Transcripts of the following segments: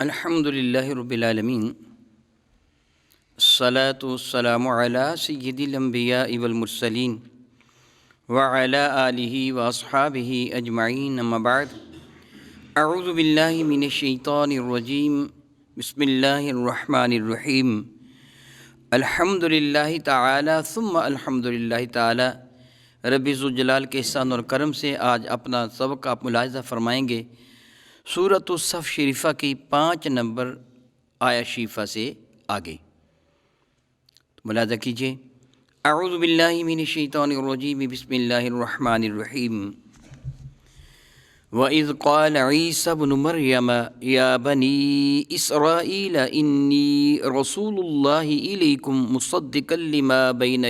الحمدللہ رب العالمین، الصلاۃ والسلام علی سید الانبیاء والمرسلین وعلی آلہ واصحابہ اجمعین، اما بعد، اعوذ باللہ من الشیطان الرجیم، بسم اللہ الرحمن الرحیم، الحمدللہ تعالی ثم الحمدللہ تعالی۔ رب ذوالجلال کے احسان اور کرم سے آج اپنا سبق آپ ملاحظہ فرمائیں گے سورۃ الصف شریفہ کی 5 نمبر آیہ شریفہ سے آگے۔ ملاحظہ کیجیے، اعوذ باللہ من الشیطان الرجیم، بسم اللہ الرحمن الرحیم۔ وَإِذْ قَالَ عِيسَى ابْنُ مَرْيَمَ يَا بَنِي إِسْرَائِيلَ إِنِّي رَسُولُ اللَّهِ إِلَيْكُمْ مُصَدِّقًا لِمَا بَيْنَ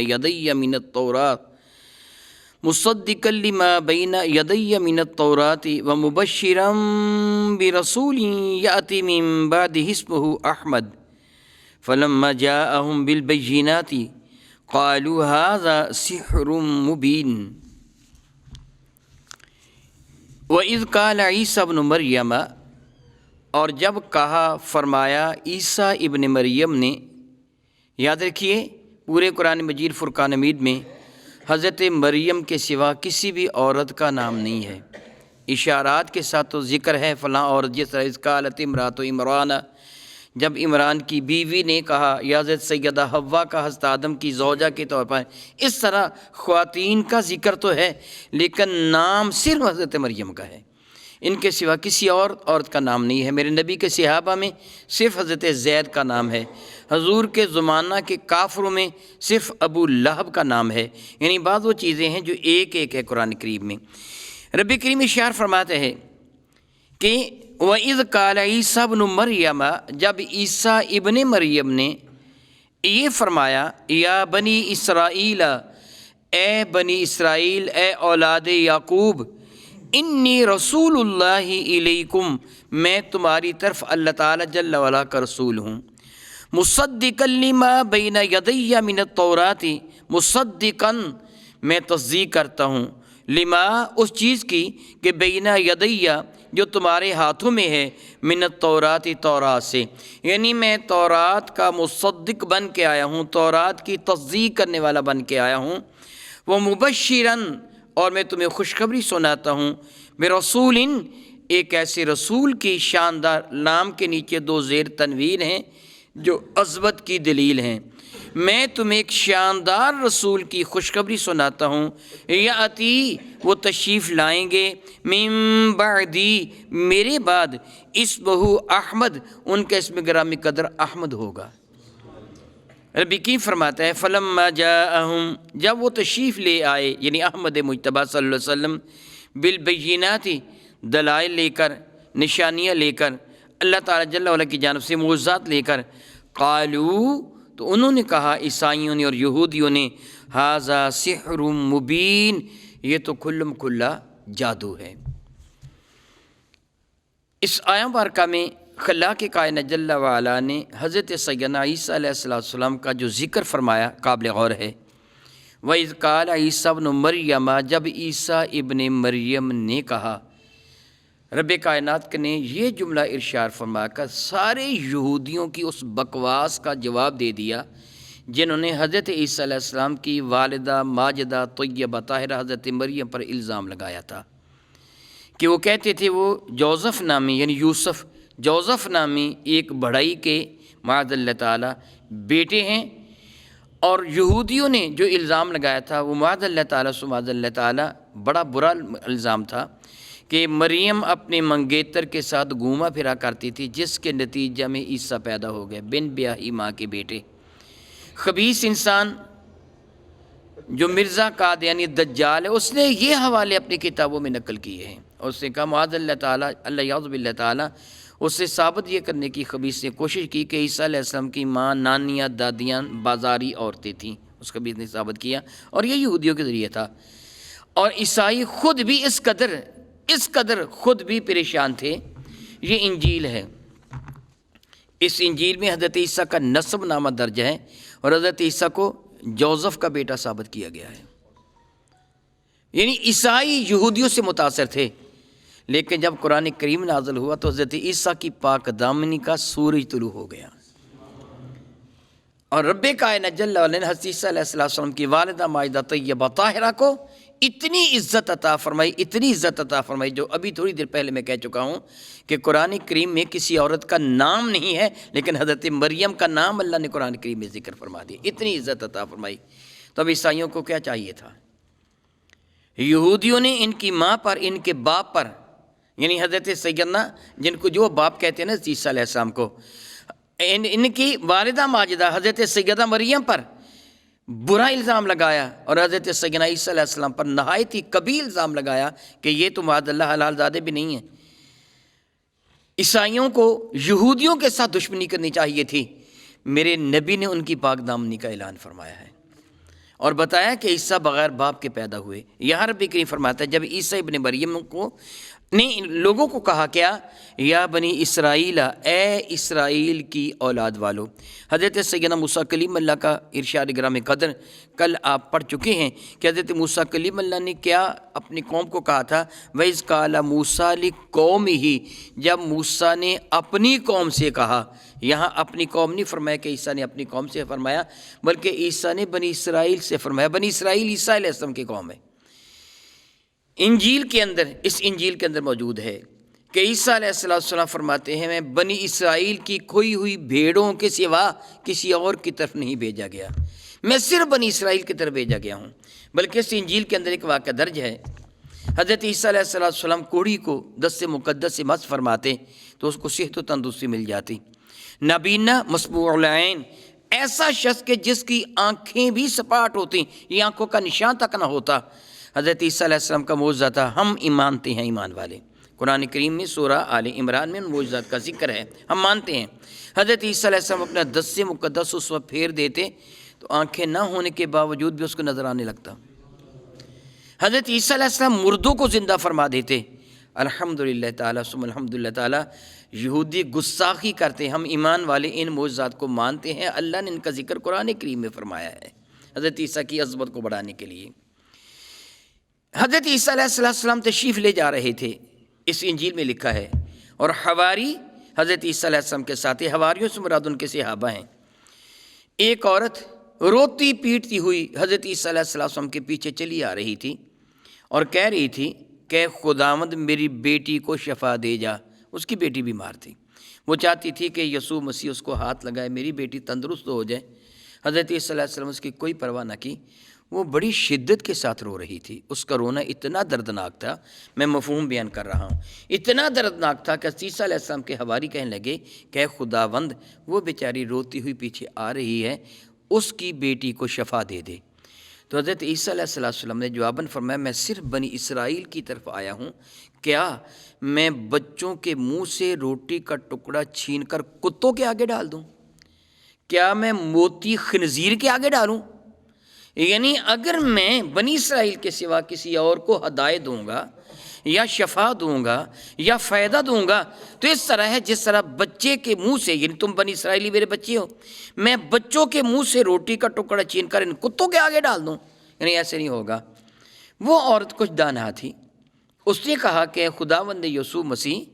يَدَيَّ مِنَ التَّوْرَاةِ وَمُبَشِّرًا بِرَسُولٍ يَأْتِي مِن بَعْدِهِ اسْمُهُ أَحْمَدُ فَلَمَّا جَاءَهُم بِالْبَيِّنَاتِ قَالُوا هَٰذَا سِحْرٌ مُّبِينٌ۔ وَإِذْ قَالَ عِيسَى ابْنُ مَرْيَمَ، اور جب کہا فرمایا عیسیٰ ابن مریم نے۔ یاد رکھیے، پورے قرآن مجید فرقان حمید میں حضرت مریم کے سوا کسی بھی عورت کا نام نہیں ہے۔ اشارات کے ساتھ تو ذکر ہے فلاں عورت، جس طرح اذ قالت امرأۃ عمران، جب عمران کی بیوی نے کہا، یا حضرت سیدہ حوا کا حضرت آدم کی زوجہ کے طور پر، اس طرح خواتین کا ذکر تو ہے لیکن نام صرف حضرت مریم کا ہے، ان کے سوا کسی اور عورت کا نام نہیں ہے۔ میرے نبی کے صحابہ میں صرف حضرت زید کا نام ہے، حضور کے زمانہ کے کافروں میں صرف ابو لہب کا نام ہے، یعنی بعض وہ چیزیں ہیں جو ایک ایک ہے قرآن کریم میں۔ رب کریم ارشاد فرماتے ہیں کہ وَإِذْ قَالَ عِيسَى ابْنُ مَرْيَمَ، جب عیسیٰ ابن مریم نے یہ فرمایا، یا بنی اسرائیل، اے بنی اسرائیل، اے اولاد یعقوب، انی رسول اللہ الیکم، میں تمہاری طرف اللہ تعالیٰ جل وعلا کا رسول ہوں، مصدقا لما بین یدی من التوراۃ، مصدقا میں تصدیق کرتا ہوں، لما اس چیز کی کہ بین یدی جو تمہارے ہاتھوں میں ہے، من التورات تورات سے، یعنی میں تورات کا مصدق بن کے آیا ہوں، تورات کی تصدیق کرنے والا بن کے آیا ہوں، وہ مبشراً، اور میں تمہیں خوشخبری سناتا ہوں، برسول، ایک ایسے رسول کی شاندار، نام کے نیچے 2 زیر تنوین ہیں جو عظمت کی دلیل ہیں۔ میں تمہیں ایک شاندار رسول کی خوشخبری سناتا ہوں، یاتی، وہ تشریف لائیں گے، من بعدی، میرے بعد، اسمہ احمد، ان کا اسم گرامی قدر احمد ہوگا۔ رب کی فرماتا ہے فلما جاءہم، جب وہ تشریف لے آئے، یعنی احمد مجتبیٰ صلی اللہ علیہ وسلم، بالبینات، دلائل لے کر، نشانیاں لے کر، اللہ تعالیٰ جل وعلا کی جانب سے معجزات لے کر، قالو، تو انہوں نے کہا، عیسائیوں نے اور یہودیوں نے، ھذا سحر مبین، یہ تو کھلم کھلا جادو ہے۔ اس آیہ مبارکہ میں خلاق کائنات جل وعلا نے حضرت سیدنا عیسیٰ علیہ السلام کا جو ذکر فرمایا قابل غور ہے۔ وَإِذْ قَالَ عِيسَى ابْنُ مَرْيَمَ، جب عیسیٰ ابن مریم نے کہا، رب کائنات نے یہ جملہ ارشاد فرما کر سارے یہودیوں کی اس بکواس کا جواب دے دیا جنہوں نے حضرت عیسیٰ علیہ السلام کی والدہ ماجدہ طیبہ طاہرہ حضرت مریم پر الزام لگایا تھا کہ وہ کہتے تھے وہ جوزف نامی، یعنی یوسف جوزف نامی ایک بڑھئی کے معاذ اللہ تعالیٰ بیٹے ہیں، اور یہودیوں نے جو الزام لگایا تھا وہ معاذ اللہ تعالیٰ معاذ اللہ تعالیٰ بڑا برا الزام تھا کہ مریم اپنے منگیتر کے ساتھ گھوما پھرا کرتی تھی، جس کے نتیجہ میں عیسیٰ پیدا ہو گئے، بن بیاہی ماں کے بیٹے۔ خبیث انسان جو مرزا قادیانی دجال ہے، اس نے یہ حوالے اپنی کتابوں میں نقل کیے ہیں، اور اس نے کہا معاذ اللہ تعالیٰ، اللہ یعوذ باللہ تعالیٰ، اس سے ثابت یہ کرنے کی خبیث نے کوشش کی کہ عیسیٰ علیہ السلام کی ماں، نانیاں، دادیاں بازاری عورتیں تھیں، اس خبیث نے ثابت کیا، اور یہ یہودیوں کے ذریعے تھا۔ اور عیسائی خود بھی اس قدر خود بھی پریشان تھے۔ یہ انجیل ہے، اس انجیل میں حضرت عیسیٰ کا نسب نامہ درج ہے، اور حضرت عیسیٰ کو جوزف کا بیٹا ثابت کیا گیا ہے۔ یعنی عیسائی یہودیوں سے متاثر تھے، لیکن جب قرآن کریم نازل ہوا تو حضرت عیسیٰ کی پاک دامنی کا سورج طلوع ہو گیا، اور رب کائنات جل وعلا نے حضرت عیسیٰ علیہ السلام کی والدہ ماجدہ طیبہ طاہرہ کو اتنی عزت عطا فرمائی، اتنی عزت عطا فرمائی، جو ابھی تھوڑی دیر پہلے میں کہہ چکا ہوں کہ قرآن کریم میں کسی عورت کا نام نہیں ہے، لیکن حضرت مریم کا نام اللہ نے قرآن کریم میں ذکر فرما دیا، اتنی عزت عطا فرمائی۔ تو اب عیسائیوں کو کیا چاہیے تھا؟ یہودیوں نے ان کی ماں پر، ان کے باپ پر، یعنی حضرت سیدنا جن کو جو باپ کہتے ہیں نا عیسیٰ علیہ السلام کو، ان کی والدہ ماجدہ حضرت سیدہ مریم پر برا الزام لگایا، اور حضرت سیدنا عیسیٰ علیہ السلام پر نہایت ہی کبھی الزام لگایا کہ یہ تو معاذ اللہ حلال زادے بھی نہیں ہیں۔ عیسائیوں کو یہودیوں کے ساتھ دشمنی کرنی چاہیے تھی، میرے نبی نے ان کی پاک دامنی کا اعلان فرمایا ہے اور بتایا کہ عیسیٰ بغیر باپ کے پیدا ہوئے۔ یہاں رب کریم فرماتا ہے جب عیسیٰ ابن مریم کو نے لوگوں کو کہا کیا، یا بنی اسرائیل، اے اسرائیل کی اولاد والو۔ حضرت سیدنا موسیٰ کلیم اللہ کا ارشاد گرام قدر کل آپ پڑھ چکے ہیں کہ حضرت موسیٰ کلیم اللہ نے کیا اپنی قوم کو کہا تھا، وَإِذْ قَالَ مُوسَىٰ لِقَوْمِهِ، جب موسیٰ نے اپنی قوم سے کہا۔ یہاں اپنی قوم نہیں فرمایا کہ عیسیٰ نے اپنی قوم سے فرمایا، بلکہ عیسیٰ نے بنی اسرائیل سے فرمایا۔ بنی اسرائیل عیسیٰ علیہ السلام کی قوم ہے۔ انجیل کے اندر، اس انجیل کے اندر موجود ہے کہ عیسیٰ علیہ السلام فرماتے ہیں میں بنی اسرائیل کی کھوئی ہوئی بھیڑوں کے سوا کسی اور کی طرف نہیں بھیجا گیا، میں صرف بنی اسرائیل کی طرف بھیجا گیا ہوں۔ بلکہ اس انجیل کے اندر ایک واقعہ درج ہے، حضرت عیسیٰ علیہ السلام کوڑی کو دست مقدس سے مس فرماتے تو اس کو صحت و تندرستی مل جاتی۔ نابینا مسموع العین، ایسا شخص کہ جس کی آنکھیں بھی سپاٹ ہوتی، یہ آنکھوں کا نشان تک نہ ہوتا، حضرت عیسیٰ علیہ السلام کا معجزہ تھا۔ ہم مانتے ہیں، ایمان والے، قرآن کریم میں سورہ آل عمران میں ان معجزات کا ذکر ہے، ہم مانتے ہیں۔ حضرت عیسیٰ علیہ السلام اپنا دست مقدس اس وقت پھیر دیتے تو آنکھیں نہ ہونے کے باوجود بھی اس کو نظر آنے لگتا۔ حضرت عیسیٰ علیہ السلام مردوں کو زندہ فرما دیتے۔ الحمدللہ تعالیٰ ثم الحمدللہ تعالیٰ، یہودی گستاخی کرتے، ہم ایمان والے ان معجزات کو مانتے ہیں، اللہ نے ان کا ذکر قرآن کریم میں فرمایا ہے حضرت عیسیٰ کی عظمت کو بڑھانے کے لیے۔ حضرت عیسیٰ علیہ السلام تشریف لے جا رہے تھے، اس انجیل میں لکھا ہے، اور حواری حضرت عیسیٰ علیہ السلام کے ساتھ، حواریوں سے مراد ان کے صحابہ ہیں۔ ایک عورت روتی پیٹتی ہوئی حضرت عیسیٰ علیہ السلام کے پیچھے چلی آ رہی تھی اور کہہ رہی تھی کہ خداوند میری بیٹی کو شفا دے جا۔ اس کی بیٹی بیمار تھی، وہ چاہتی تھی کہ یسوع مسیح اس کو ہاتھ لگائے، میری بیٹی تندرست ہو جائے۔ حضرت عیسیٰ علیہ السلام اس کی کوئی پرواہ نہ کی، وہ بڑی شدت کے ساتھ رو رہی تھی۔ اس کا رونا اتنا دردناک تھا، میں مفہوم بیان کر رہا ہوں، اتنا دردناک تھا کہ عیسیٰ علیہ السلام کے حواری کہنے لگے کہ خداوند وہ بیچاری روتی ہوئی پیچھے آ رہی ہے، اس کی بیٹی کو شفا دے دے۔ تو حضرت عیسیٰ علیہ السلام نے جواباً فرمایا میں صرف بنی اسرائیل کی طرف آیا ہوں، کیا میں بچوں کے منہ سے روٹی کا ٹکڑا چھین کر کتوں کے آگے ڈال دوں؟ کیا میں موتی خنزیر کے آگے ڈالوں؟ یعنی اگر میں بنی اسرائیل کے سوا کسی اور کو ہدایت دوں گا یا شفا دوں گا یا فائدہ دوں گا تو اس طرح ہے جس طرح بچے کے منہ سے، یعنی تم بنی اسرائیلی میرے بچے ہو، میں بچوں کے منہ سے روٹی کا ٹکڑا چھین کر ان کتوں کے آگے ڈال دوں، یعنی ایسے نہیں ہوگا۔ وہ عورت کچھ دانہ تھی، اس نے کہا کہ خداوند یسوع مسیح،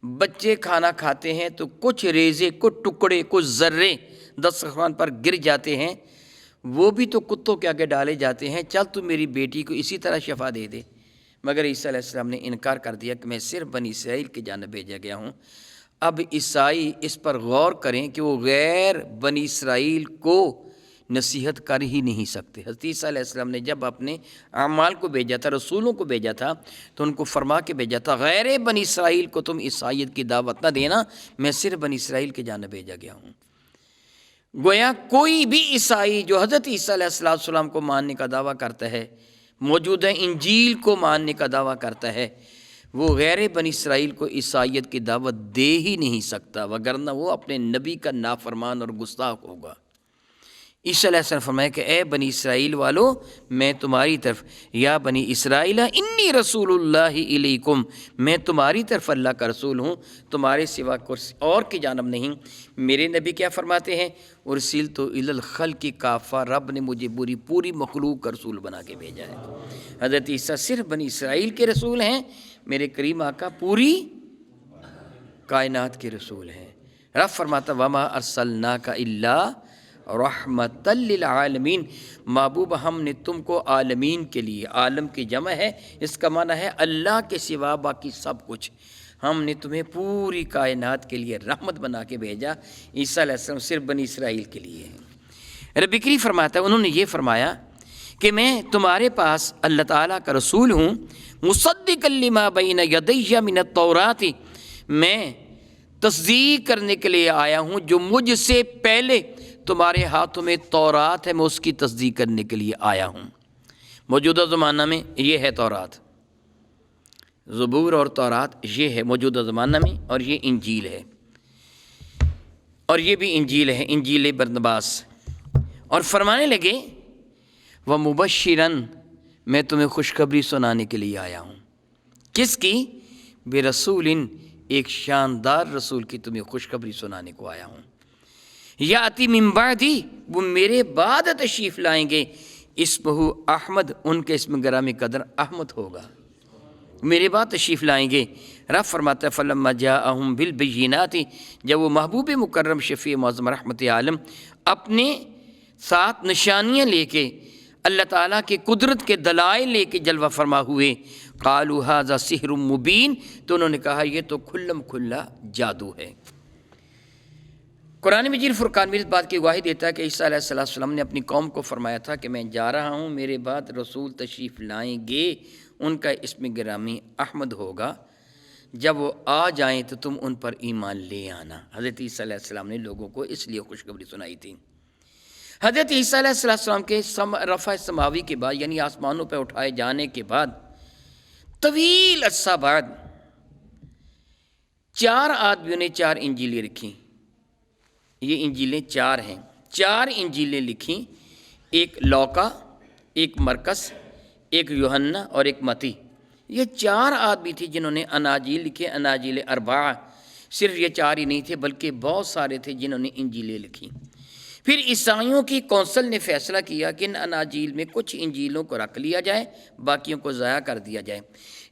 بچے کھانا کھاتے ہیں تو کچھ ریزے، کچھ ٹکڑے، کچھ ذرے دسترخوان پر گر جاتے ہیں، وہ بھی تو کتوں کے آگے ڈالے جاتے ہیں، چل تو میری بیٹی کو اسی طرح شفا دے دے۔ مگر عیسیٰ علیہ السلام نے انکار کر دیا کہ میں صرف بنی اسرائیل کی جانب بھیجا گیا ہوں۔ اب عیسائی اس پر غور کریں کہ وہ غیر بنی اسرائیل کو نصیحت کر ہی نہیں سکتے۔ حضرت عیسیٰ علیہ السلام نے جب اپنے اعمال کو بھیجا تھا، رسولوں کو بھیجا تھا، تو ان کو فرما کے بھیجا تھا غیر بنی اسرائیل کو تم عیسائیت کی دعوت نہ دینا، میں صرف بنی اسرائیل کی جانب بھیجا گیا ہوں۔ گویا کوئی بھی عیسائی جو حضرت عیسیٰ علیہ السلام کو ماننے کا دعویٰ کرتا ہے، موجودہ انجیل کو ماننے کا دعویٰ کرتا ہے، وہ غیر بنی اسرائیل کو عیسائیت کی دعوت دے ہی نہیں سکتا، وگرنہ وہ اپنے نبی کا نافرمان اور گستاخ ہوگا۔ عیسیٰ علیہ السلام فرمایا کہ اے بنی اسرائیل والو، میں تمہاری طرف، یا بنی اسرائیل انی رسول اللہ الیکم، میں تمہاری طرف اللہ کا رسول ہوں، تمہارے سوا کسی اور کی جانب نہیں۔ میرے نبی کیا فرماتے ہیں؟ ارسلت الی الخلق کافہ، رب نے مجھے پوری مخلوق کا رسول بنا کے بھیجا ہے۔ حضرت عیسیٰ صرف بنی اسرائیل کے رسول ہیں، میرے کریم آقا پوری کائنات کے رسول ہیں۔ رب فرماتا وما ارسلناک الا رحمۃ للعالمین، محبوب ہم نے تم کو عالمین کے لیے، عالم کی جمع ہے، اس کا معنی ہے اللہ کے سوا باقی سب کچھ، ہم نے تمہیں پوری کائنات کے لیے رحمت بنا کے بھیجا۔ عیسیٰ علیہ السلام صرف بنی اسرائیل کے لیے ہیں۔ رب کریم فرماتا ہے انہوں نے یہ فرمایا کہ میں تمہارے پاس اللہ تعالیٰ کا رسول ہوں، مصدقا لما بین یدی من التوراۃ، میں تصدیق کرنے کے لیے آیا ہوں جو مجھ سے پہلے تمہارے ہاتھوں میں تورات ہے، میں اس کی تصدیق کرنے کے لیے آیا ہوں۔ موجودہ زمانہ میں یہ ہے تورات، زبور اور تورات یہ ہے موجودہ زمانہ میں، اور یہ انجیل ہے، اور یہ بھی انجیل ہے، انجیل برنباس۔ اور فرمانے لگے وَمُبَشِّرًا، میں تمہیں خوشخبری سنانے کے لیے آیا ہوں۔ کس کی؟ بِرَسُولٍ، ایک شاندار رسول کی تمہیں خوشخبری سنانے کو آیا ہوں۔ یاتی من بعدی، وہ میرے بعد تشریف لائیں گے، اسمہ احمد، ان کے اسم گرامی قدر احمد ہوگا، میرے بعد تشریف لائیں گے۔ رب فرماتا ہے فلما جاءہم بالبینات، جب وہ محبوب مکرم شفیع معظم رحمت عالم اپنے ساتھ نشانیاں لے کے، اللہ تعالیٰ کے قدرت کے دلائل لے کے جلوہ فرما ہوئے، قالوا ھذا سحر مبین، تو انہوں نے کہا یہ تو کھلم کھلا جادو ہے۔ قرآن مجید فرقان میں اس بات کی گواہی دیتا ہے کہ عیسیٰ علیہ السلام نے اپنی قوم کو فرمایا تھا کہ میں جا رہا ہوں، میرے بعد رسول تشریف لائیں گے، ان کا اسم گرامی احمد ہوگا، جب وہ آ جائیں تو تم ان پر ایمان لے آنا۔ حضرت عیسیٰ علیہ السلام نے لوگوں کو اس لیے خوشخبری سنائی تھی۔ حضرت عیسیٰ علیہ السلام کے رفع سماوی کے بعد، یعنی آسمانوں پہ اٹھائے جانے کے بعد طویل عرصہ بعد 4 آدمیوں نے 4 انجیلیں لکھیں۔ یہ انجیلیں 4 ہیں، 4 انجیلیں لکھیں، ایک لوقا، ایک مرکس، ایک یوحنا اور ایک متی۔ یہ 4 آدمی تھے جنہوں نے اناجیل لکھے، اناجیل اربعہ۔ صرف یہ 4 ہی نہیں تھے بلکہ بہت سارے تھے جنہوں نے انجیلیں لکھیں۔ پھر عیسائیوں کی کونسل نے فیصلہ کیا کہ ان اناجیل میں کچھ انجیلوں کو رکھ لیا جائے، باقیوں کو ضائع کر دیا جائے۔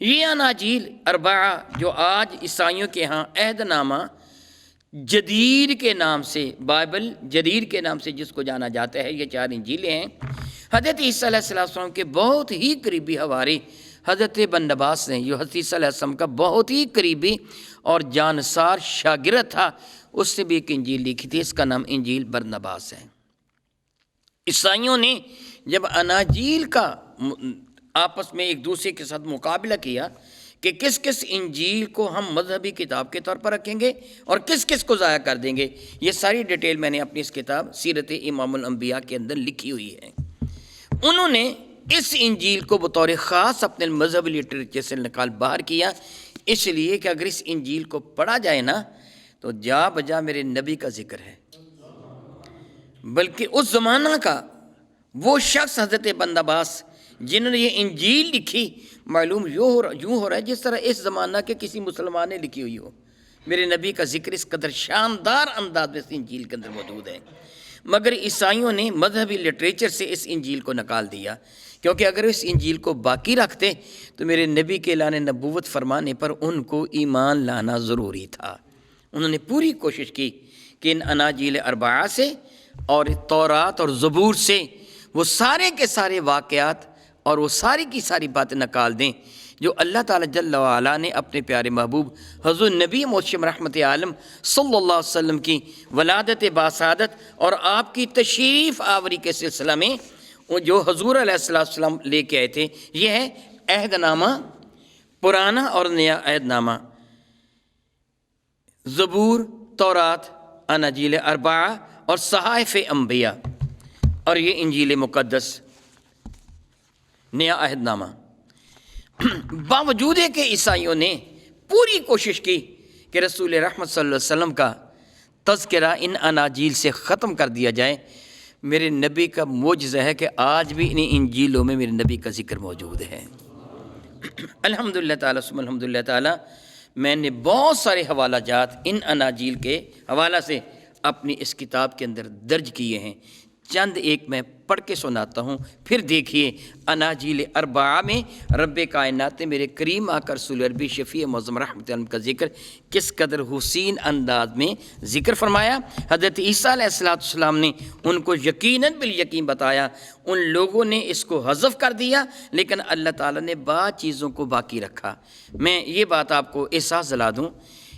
یہ اناجیل اربعہ جو آج عیسائیوں کے ہاں عہد نامہ جدید کے نام سے، بائبل جدید کے نام سے جس کو جانا جاتا ہے، یہ 4 انجیلیں ہیں۔ حضرت عیسیٰ علیہ السلام کے بہت ہی قریبی ہواری حضرت برنباس نے، جو حضرت عیسیٰ علیہ السلام کا بہت ہی قریبی اور جانسار شاگرد تھا، اس نے بھی ایک انجیل لکھی تھی، اس کا نام انجیل برنباس ہے۔ عیسائیوں نے جب اناجیل کا آپس میں ایک دوسرے کے ساتھ مقابلہ کیا کہ کس کس انجیل کو ہم مذہبی کتاب کے طور پر رکھیں گے اور کس کس کو ضائع کر دیں گے، یہ ساری ڈیٹیل میں نے اپنی اس کتاب سیرت امام الانبیاء کے اندر لکھی ہوئی ہے۔ انہوں نے اس انجیل کو بطور خاص اپنے مذہبی لٹریچر سے نکال باہر کیا، اس لیے کہ اگر اس انجیل کو پڑھا جائے نا تو جا بجا میرے نبی کا ذکر ہے، بلکہ اس زمانہ کا وہ شخص حضرت برنباس جنہوں نے یہ انجیل لکھی، معلوم یوں ہو رہا ہے جس طرح اس زمانہ کے کسی مسلمان نے لکھی ہوئی ہو۔ میرے نبی کا ذکر اس قدر شاندار انداز میں اس انجیل کے اندر موجود ہے، مگر عیسائیوں نے مذہبی لٹریچر سے اس انجیل کو نکال دیا، کیونکہ اگر اس انجیل کو باقی رکھتے تو میرے نبی کے اعلان نبوت فرمانے پر ان کو ایمان لانا ضروری تھا۔ انہوں نے پوری کوشش کی کہ ان اناجیل اربعہ سے اور تورات اور زبور سے وہ سارے کے سارے واقعات اور وہ ساری کی ساری باتیں نکال دیں جو اللہ تعالیٰ جل وعلا نے اپنے پیارے محبوب حضور نبی محترم رحمت عالم صلی اللہ علیہ وسلم کی ولادت باسعادت اور آپ کی تشریف آوری کے سلسلہ میں جو حضور علیہ السلام لے کے آئے تھے، یہ ہے عہد نامہ پرانا اور نیا عہد نامہ، زبور، تورات، اناجیل اربعہ اور صحائف انبیاء، اور یہ انجیل مقدس نیا عہد نامہ۔ باوجود ہے کہ عیسائیوں نے پوری کوشش کی کہ رسول رحمت صلی اللہ علیہ وسلم کا تذکرہ ان اناجیل سے ختم کر دیا جائے، میرے نبی کا معجزہ ہے کہ آج بھی ان انجیلوں میں میرے نبی کا ذکر موجود ہے۔ الحمدللہ تعالیٰ ثم الحمدللہ تعالیٰ، میں نے بہت سارے حوالہ جات ان اناجیل کے حوالہ سے اپنی اس کتاب کے اندر درج کیے ہیں۔ چند ایک میں پڑھ کے سناتا ہوں، پھر دیکھیے اناجیل اربعہ میں رب کائنات نے میرے کریم آقا رسول عربی شفیع معظم رحمۃ اللہ کا ذکر کس قدر حسین انداز میں ذکر فرمایا۔ حضرت عیسیٰ علیہ السلام نے ان کو یقیناً بالیقین بتایا، ان لوگوں نے اس کو حذف کر دیا، لیکن اللہ تعالیٰ نے بعض چیزوں کو باقی رکھا۔ میں یہ بات آپ کو احساس دلا دوں،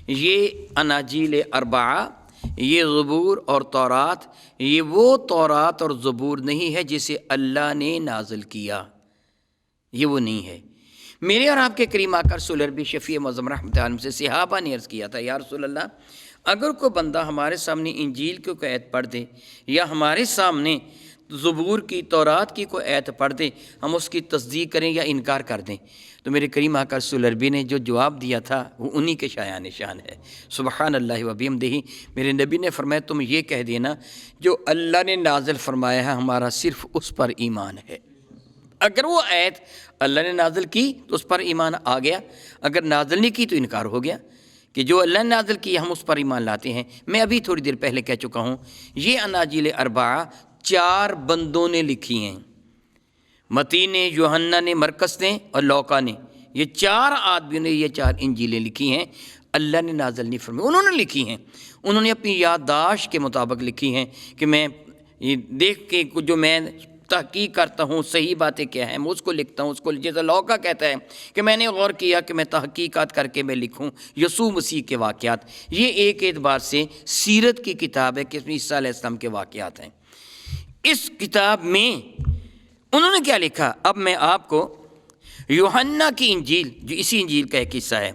یہ اناجیل اربعہ، یہ زبور اور تورات، یہ وہ تورات اور زبور نہیں ہے جسے اللہ نے نازل کیا، یہ وہ نہیں ہے۔ میرے اور آپ کے کریم آقا رسول عربی شفیع معظم رحمۃ اللہ سے صحابہ نے عرض کیا تھا، یا رسول اللہ، اگر کوئی بندہ ہمارے سامنے انجیل کی کوئی آیت پڑھ دے یا ہمارے سامنے زبور کی تورات کی کوئی آیت پڑھ دے، ہم اس کی تصدیق کریں یا انکار کر دیں؟ تو میرے کریم آقا رسول عربی نے جو جواب دیا تھا وہ انہی کے شایان نشان ہے۔ سبحان اللہ و بحمدہ۔ میرے نبی نے فرمایا تم یہ کہہ دینا جو اللہ نے نازل فرمایا ہے ہمارا صرف اس پر ایمان ہے۔ اگر وہ آیت اللہ نے نازل کی تو اس پر ایمان آ گیا، اگر نازل نہیں کی تو انکار ہو گیا، کہ جو اللہ نے نازل کی ہم اس پر ایمان لاتے ہیں۔ میں ابھی تھوڑی دیر پہلے کہہ چکا ہوں، یہ اناجیل اربعہ 4 بندوں نے لکھی ہیں، متی نے، یوحنا نے، مرکس نے اور لوقا نے۔ یہ 4 آدمیوں نے یہ 4 انجیلیں لکھی ہیں، اللہ نے نازل نہیں فرمائی، انہوں نے لکھی ہیں، انہوں نے اپنی یادداشت کے مطابق لکھی ہیں کہ میں یہ دیکھ کے جو میں تحقیق کرتا ہوں صحیح باتیں کیا ہیں میں اس کو لکھتا ہوں، اس کو جیسا لوقا کہتا ہے کہ میں نے غور کیا کہ میں تحقیقات کر کے میں لکھوں یسوع مسیح کے واقعات۔ یہ ایک اعتبار سے سیرت کی کتاب ہے کہ اس میں عیسیٰ علیہ السلام کے واقعات ہیں۔ اس کتاب میں انہوں نے کیا لکھا، اب میں آپ کو یوحنا کی انجیل، جو اسی انجیل کا ایک حصہ ہے،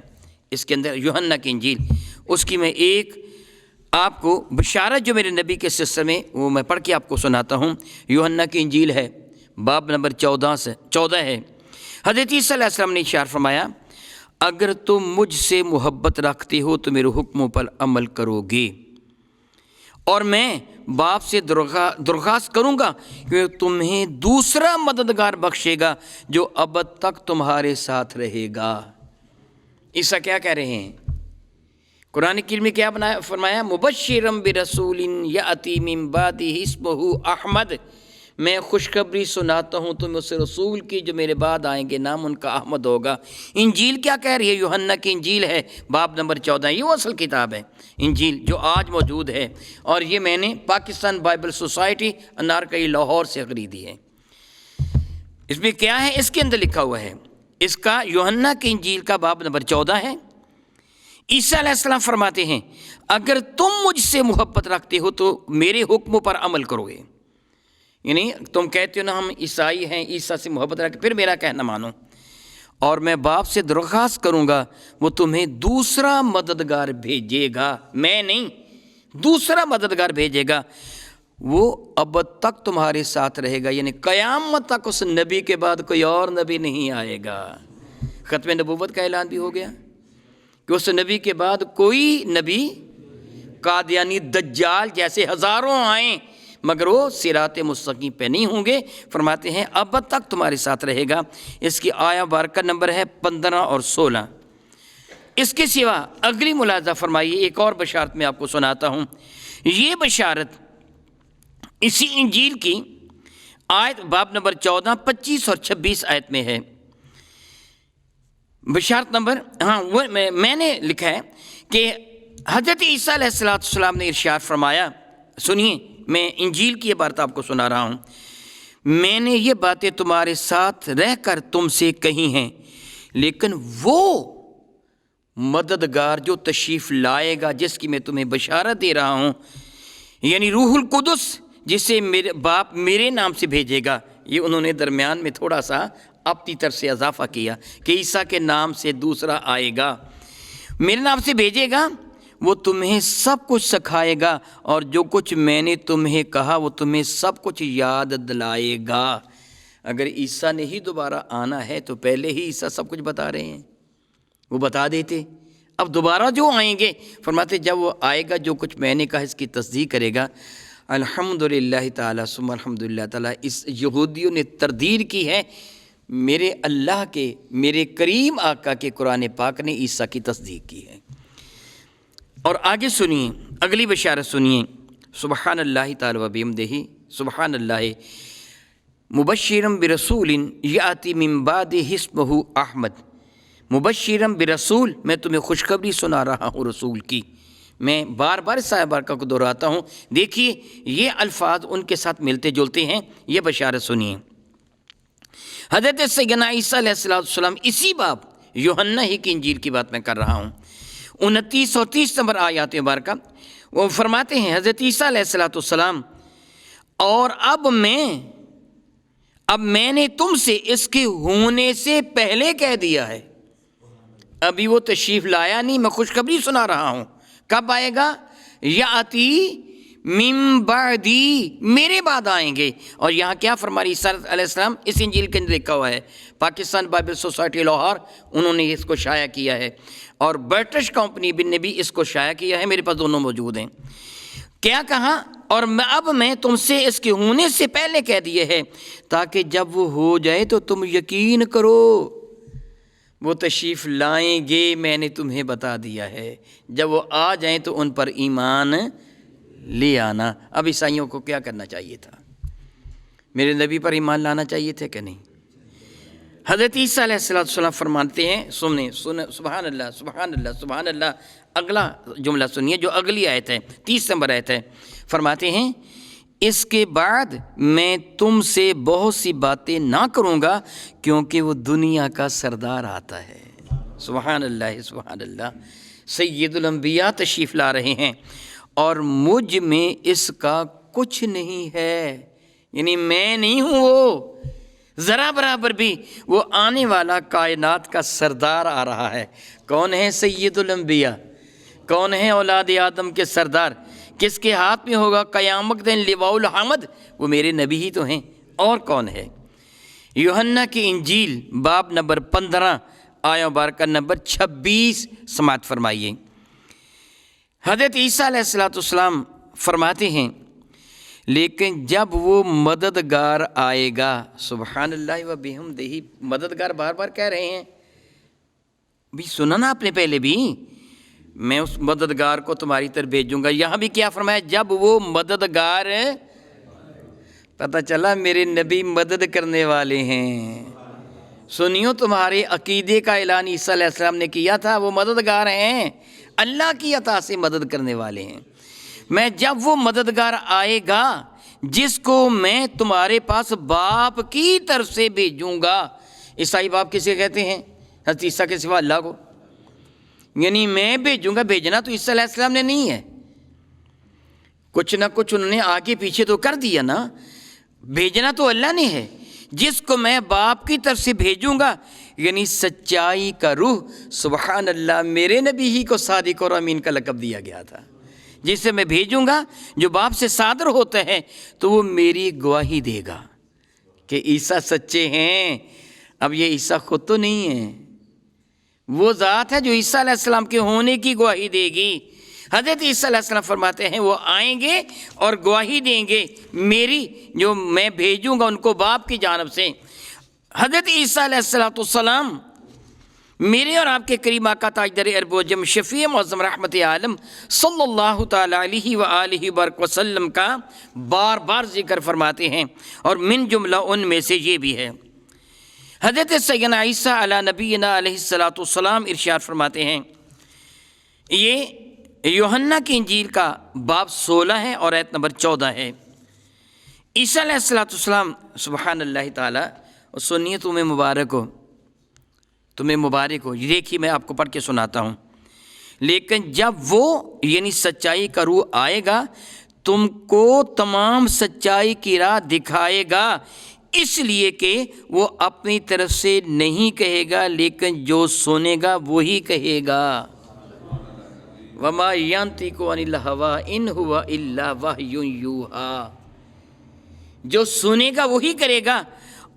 اس کے اندر یوحنا کی انجیل، اس کی میں ایک آپ کو بشارت جو میرے نبی کے سلسلے میں وہ میں پڑھ کے آپ کو سناتا ہوں۔ یوحنا کی انجیل ہے، باب نمبر 14 ہے۔ حضرت عیسیٰ علیہ السلام نے ارشاد فرمایا، اگر تم مجھ سے محبت رکھتے ہو تو میرے حکموں پر عمل کرو گے، اور میں باپ سے درخواست کروں گا کہ تمہیں دوسرا مددگار بخشے گا جو ابد تک تمہارے ساتھ رہے گا۔ عیسیٰ کیا کہہ رہے ہیں؟ قرآن کریم میں کیا فرمایا؟ مبشرا برسول یأتی من بعدہ اسمہ احمد، میں خوشخبری سناتا ہوں تمہیں اس رسول کی جو میرے بعد آئیں گے، نام ان کا احمد ہوگا۔ انجیل کیا کہہ رہی ہے؟ یوحنا کی انجیل ہے، باب نمبر 14، یہ وہ اصل کتاب ہے انجیل جو آج موجود ہے، اور یہ میں نے پاکستان بائبل سوسائٹی انارکلی لاہور سے خریدی ہے۔ اس میں کیا ہے؟ اس کے اندر لکھا ہوا ہے، اس کا یوحنا کی انجیل کا باب نمبر 14 ہے۔ عیسیٰ علیہ السلام فرماتے ہیں اگر تم مجھ سے محبت رکھتے ہو تو میرے حکموں پر عمل کرو گے، یعنی تم کہتے ہو نا ہم عیسائی ہیں، عیسیٰ سے محبت رکھ، پھر میرا کہنا مانو، اور میں باپ سے درخواست کروں گا وہ تمہیں دوسرا مددگار بھیجے گا، میں نہیں، دوسرا مددگار بھیجے گا، وہ ابد تک تمہارے ساتھ رہے گا، یعنی قیامت تک اس نبی کے بعد کوئی اور نبی نہیں آئے گا۔ ختم نبوت کا اعلان بھی ہو گیا کہ اس نبی کے بعد کوئی نبی، قادیانی دجال جیسے ہزاروں آئیں مگر وہ صراط مستقیم پہ نہیں ہوں گے۔ فرماتے ہیں ابد تک تمہارے ساتھ رہے گا۔ اس کی آیا بارکہ نمبر ہے 15 اور 16۔ اس کے سوا اگلی ملاحظہ فرمائیے، ایک اور بشارت میں آپ کو سناتا ہوں۔ یہ بشارت اسی انجیل کی آیت باب نمبر 14، 25 اور 26 آیت میں ہے۔ بشارت نمبر وہ میں نے لکھا ہے کہ حضرت عیسیٰ علیہ السلام نے ارشاد فرمایا، سنیے میں انجیل کی یہ بات آپ کو سنا رہا ہوں، میں نے یہ باتیں تمہارے ساتھ رہ کر تم سے کہی ہیں، لیکن وہ مددگار جو تشریف لائے گا جس کی میں تمہیں بشارت دے رہا ہوں، یعنی روح القدس جسے میرے باپ میرے نام سے بھیجے گا۔ یہ انہوں نے درمیان میں تھوڑا سا اپنی طرف سے اضافہ کیا کہ عیسیٰ کے نام سے دوسرا آئے گا، میرے نام سے بھیجے گا، وہ تمہیں سب کچھ سکھائے گا اور جو کچھ میں نے تمہیں کہا وہ تمہیں سب کچھ یاد دلائے گا۔ اگر عیسیٰ نے ہی دوبارہ آنا ہے تو پہلے ہی عیسیٰ سب کچھ بتا رہے ہیں، وہ بتا دیتے۔ اب دوبارہ جو آئیں گے فرماتے جب وہ آئے گا جو کچھ میں نے کہا اس کی تصدیق کرے گا۔ الحمدللہ تعالیٰ ثم الحمدللہ تعالیٰ، اس یہودیوں نے تردید کی ہے میرے اللہ کے، میرے کریم آقا کے قرآن پاک نے عیسیٰ کی تصدیق کی ہے۔ اور آگے سنیے، اگلی بشارت سنیے، سبحان اللہ تعالیٰ و بحمدہ، سبحان اللہ، مبشرم برسول یاتی من بعد اسمہ احمد، مبشرم برسول، میں تمہیں خوشخبری سنا رہا ہوں رسول کی۔ میں بار بار صاحب بارکہ کو دہراتا ہوں، دیکھیے یہ الفاظ ان کے ساتھ ملتے جلتے ہیں، یہ بشارت سنیے۔ حضرت سیدنا عیسیٰ علیہ السلام، اسی باب یوحنا ہی کی انجیل کی بات میں کر رہا ہوں، 29 اور 30 نمبر آیات مبارکہ، وہ فرماتے ہیں حضرت عیسیٰ علیہ السلام، اور اب میں نے تم سے اس کے ہونے سے پہلے کہہ دیا ہے۔ ابھی وہ تشریف لایا نہیں، میں خوشخبری سنا رہا ہوں، کب آئے گا؟ یاتی من بعدی، میرے بعد آئیں گے۔ اور یہاں کیا فرما عیسیٰ علیہ السلام، اس انجیل کے اندر لکھا ہوا ہے، پاکستان بائبل سوسائٹی لاہور انہوں نے اس کو شائع کیا ہے، اور برٹش کمپنی نے بھی اس کو شائع کیا ہے، میرے پاس دونوں موجود ہیں۔ کیا کہا؟ اور اب میں تم سے اس کے ہونے سے پہلے کہہ دیے ہے، تاکہ جب وہ ہو جائے تو تم یقین کرو۔ وہ تشریف لائیں گے، میں نے تمہیں بتا دیا ہے، جب وہ آ جائیں تو ان پر ایمان لے آنا۔ اب عیسائیوں کو کیا کرنا چاہیے تھا؟ میرے نبی پر ایمان لانا چاہیے تھے کہ نہیں؟ حضرت عیسیٰ علیہ السلام فرماتے ہیں، سنیں سبحان اللہ سبحان اللہ سبحان اللہ، اگلا جملہ سنیے جو اگلی آیت ہے، 30 نمبر آیت ہے، فرماتے ہیں اس کے بعد میں تم سے بہت سی باتیں نہ کروں گا کیونکہ وہ دنیا کا سردار آتا ہے۔ سبحان اللہ سبحان اللہ، سید الانبیاء تشریف لا رہے ہیں اور مجھ میں اس کا کچھ نہیں ہے، یعنی میں نہیں ہوں وہ ذرا برابر بھی، وہ آنے والا کائنات کا سردار آ رہا ہے۔ کون ہے سید الانبیاء؟ کون ہے اولاد آدم کے سردار؟ کس کے ہاتھ میں ہوگا قیامت دن لواء الحمد؟ وہ میرے نبی ہی تو ہیں، اور کون ہے؟ یوحنا کی انجیل باب نمبر 15 آیہ مبارکہ نمبر 26 سماعت فرمائیے۔ حضرت عیسیٰ علیہ السلام فرماتے ہیں لیکن جب وہ مددگار آئے گا، سبحان اللہ و بحمدہ، مددگار بار بار کہہ رہے ہیں، بھی سنا نا آپ نے پہلے بھی، میں اس مددگار کو تمہاری طرف بھیجوں گا۔ یہاں بھی کیا فرمایا؟ جب وہ مددگار، پتہ چلا میرے نبی مدد کرنے والے ہیں۔ سنیو، تمہارے عقیدے کا اعلان عیسیٰ علیہ السلام نے کیا تھا، وہ مددگار ہیں، اللہ کی عطا سے مدد کرنے والے ہیں۔ میں جب وہ مددگار آئے گا جس کو میں تمہارے پاس باپ کی طرف سے بھیجوں گا۔ عیسائی باپ کسے کہتے ہیں؟ حضرت عیسیٰ کے سوا اللہ کو، یعنی میں بھیجوں گا، بھیجنا تو عیسیٰ علیہ السلام نے نہیں ہے، کچھ نہ کچھ انہوں نے آگے پیچھے تو کر دیا نا، بھیجنا تو اللہ نے ہے، جس کو میں باپ کی طرف سے بھیجوں گا، یعنی سچائی کا روح۔ سبحان اللہ، میرے نبی ہی کو صادق اور امین کا لقب دیا گیا تھا، جسے میں بھیجوں گا جو باپ سے صادر ہوتا ہے، تو وہ میری گواہی دے گا کہ عیسیٰ سچے ہیں۔ اب یہ عیسیٰ خود تو نہیں ہے، وہ ذات ہے جو عیسیٰ علیہ السلام کے ہونے کی گواہی دے گی۔ حضرت عیسیٰ علیہ السلام فرماتے ہیں وہ آئیں گے اور گواہی دیں گے میری، جو میں بھیجوں گا ان کو باپ کی جانب سے۔ حضرت عیسیٰ علیہ السلام میرے اور آپ کے کریم آقا تاجدار عرب و عجم شفیع معظم رحمت عالم صلی اللہ تعالیٰ علیہ وآلہ وسلم کا بار بار ذکر فرماتے ہیں، اور من جملہ ان میں سے یہ بھی ہے۔ حضرت سیدنا عیسیٰ علی نبینا علیہ السلام ارشاد فرماتے ہیں، یہ یوحنا کی انجیل کا باب 16 ہے اور آیت نمبر 14 ہے۔ عیسیٰ علیہ السلام، سبحان اللہ تعالیٰ، اور سنیے تمہیں مبارک ہو، تمہیں مبارک ہو، یہ دیکھیے میں آپ کو پڑھ کے سناتا ہوں۔ لیکن جب وہ یعنی سچائی کا روح آئے گا تم کو تمام سچائی کی راہ دکھائے گا، اس لیے کہ وہ اپنی طرف سے نہیں کہے گا لیکن جو سنے گا وہی کہے گا۔ وَمَا يَنطِقُ عَنِ الْهَوَىٰ إِنْ هُوَ إِلَّا وَحْيٌ يُوحَىٰ، جو سنے گا وہی کرے گا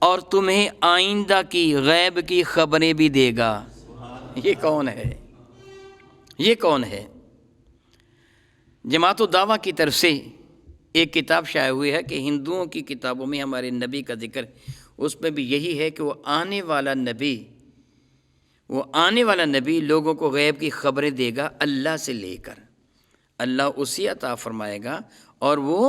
اور تمہیں آئندہ کی غیب کی خبریں بھی دے گا۔ یہ کون ہے؟ یہ کون ہے؟ جماعت الدعویٰ کی طرف سے ایک کتاب شائع ہوئی ہے کہ ہندوؤں کی کتابوں میں ہمارے نبی کا ذکر، اس میں بھی یہی ہے کہ وہ آنے والا نبی لوگوں کو غیب کی خبریں دے گا اللہ سے لے کر، اللہ اسی عطا فرمائے گا اور وہ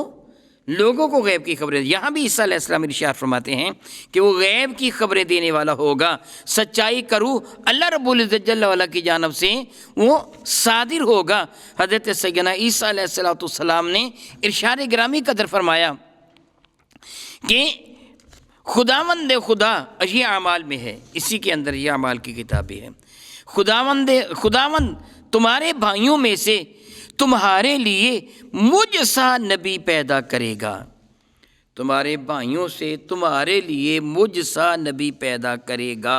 لوگوں کو غیب کی خبریں. یہاں بھی عیسیٰ علیہ السلام ارشاد فرماتے ہیں کہ وہ غیب کی خبریں دینے والا ہوگا. سچائی کا روح اللہ رب العزت جل وعلا کی جانب سے وہ صادر ہوگا. حضرت سیدنا عیسیٰ علیہ السلام نے ارشاد گرامی قدر فرمایا کہ خداوند خدا یہ اعمال میں ہے، اسی کے اندر یہ اعمال کی کتاب بھی ہے. خداوند تمہارے بھائیوں میں سے تمہارے لیے مجھ سا نبی پیدا کرے گا. تمہارے بھائیوں سے تمہارے لیے مجھ سا نبی پیدا کرے گا.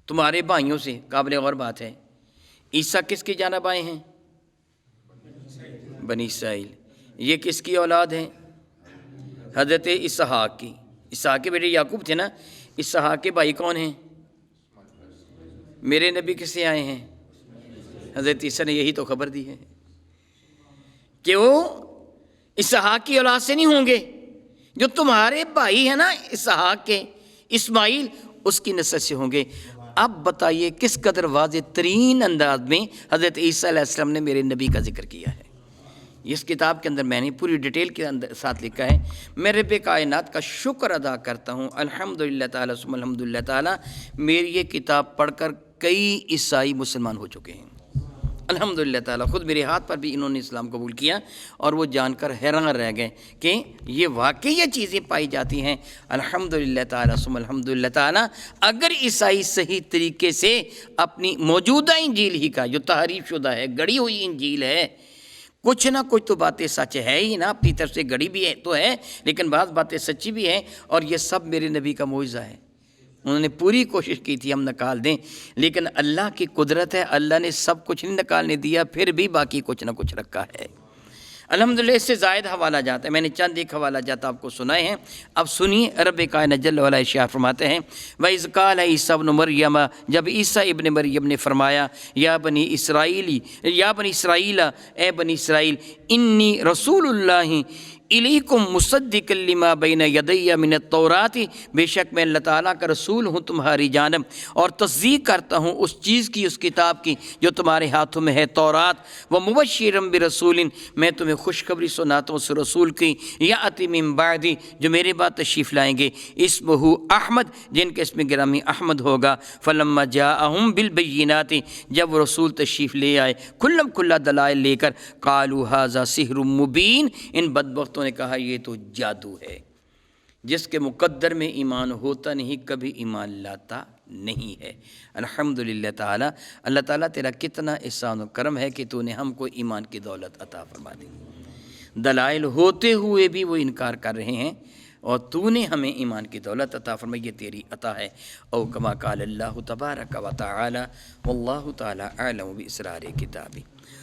تمہارے بھائیوں سے قابل غور بات ہے. عیسیٰ کس کی جانب آئے ہیں؟ بنی اسرائیل. یہ کس کی اولاد ہیں؟ حضرت اسحاق کی. اسحاق کے بیٹے یعقوب تھے نا. اسحاق کے بھائی کون ہیں؟ میرے نبی کس سے آئے ہیں؟ حضرت عیسیٰ نے یہی تو خبر دی ہے کہ وہ اسحاق کی اولاد سے نہیں ہوں گے. جو تمہارے بھائی ہیں نا اسحاق کے، اسماعیل، اس کی نسل سے ہوں گے. اب بتائیے کس قدر واضح ترین انداز میں حضرت عیسیٰ علیہ السلام نے میرے نبی کا ذکر کیا ہے. اس کتاب کے اندر میں نے پوری ڈیٹیل کے ساتھ لکھا ہے. میں رب کائنات کا شکر ادا کرتا ہوں الحمدللہ تعالیٰ ثم الحمدللہ تعالیٰ، میری یہ کتاب پڑھ کر کئی عیسائی مسلمان ہو چکے ہیں. الحمدللہ تعالیٰ خود میرے ہاتھ پر بھی انہوں نے اسلام قبول کیا اور وہ جان کر حیران رہ گئے کہ یہ واقعی یہ چیزیں پائی جاتی ہیں. الحمدللہ تعالیٰ ثم الحمدللہ تعالیٰ. اگر عیسائی صحیح طریقے سے اپنی موجودہ انجیل ہی کا جو تحریف شدہ ہے، گڑی ہوئی انجیل ہے، کچھ نہ کچھ تو باتیں سچ ہے ہی نا، اپنی طرف سے گڑی بھی ہے تو ہے، لیکن بعض باتیں سچی بھی ہیں، اور یہ سب میرے نبی کا معجزہ ہے. انہوں نے پوری کوشش کی تھی ہم نکال دیں، لیکن اللہ کی قدرت ہے، اللہ نے سب کچھ نہیں نکالنے دیا، پھر بھی باقی کچھ نہ کچھ رکھا ہے. الحمدللہ اس سے زائد حوالہ جات ہے. میں نے چند ایک حوالہ جات آپ کو سنائے ہیں. اب سنیے رب کائنات جل وعلا ارشاد فرماتے ہیں وَإِذْ قَالَ عِيسَىٰ ابْنُ مَرْيَمَ، جب عیسیٰ ابن مریم نے فرمایا یا بنی اسرائیل، اے بنی اسرائیل، انی رسول اللہ الیکم مصدقا لما بین یدی من التوراۃ، بے شک میں اللہ تعالیٰ کا رسول ہوں تمہاری جانب اور تصدیق کرتا ہوں اس چیز کی، اس کتاب کی جو تمہارے ہاتھوں میں ہے تورات. ومبشرا برسول، میں تمہیں خوشخبری سناتا ہوں اس رسول کی، یأتی من بعدی، جو میرے بعد تشریف لائیں گے، اسمہ احمد، جن کا اسم گرامی احمد ہوگا. فلما جاءہم بالبینات، جب وہ رسول تشریف لے آئے کھلم کھلا دلائل لے کر، قالوا ھذا سحر مبین، ان بدبختوں نے کہا یہ تو جادو ہے. جس کے مقدر میں ایمان ہوتا نہیں کبھی ایمان لاتا نہیں ہے. الحمدللہ تعالیٰ، اللہ تعالیٰ تیرا کتنا احسان و کرم ہے کہ تو نے ہم کو ایمان کی دولت عطا فرما دی. دلائل ہوتے ہوئے بھی وہ انکار کر رہے ہیں، اور تو نے ہمیں ایمان کی دولت عطا فرمائی، یہ تیری عطا ہے. او کما قال اللہ تبارک و تعالی واللہ تعالی اعلم باسرار کتابی.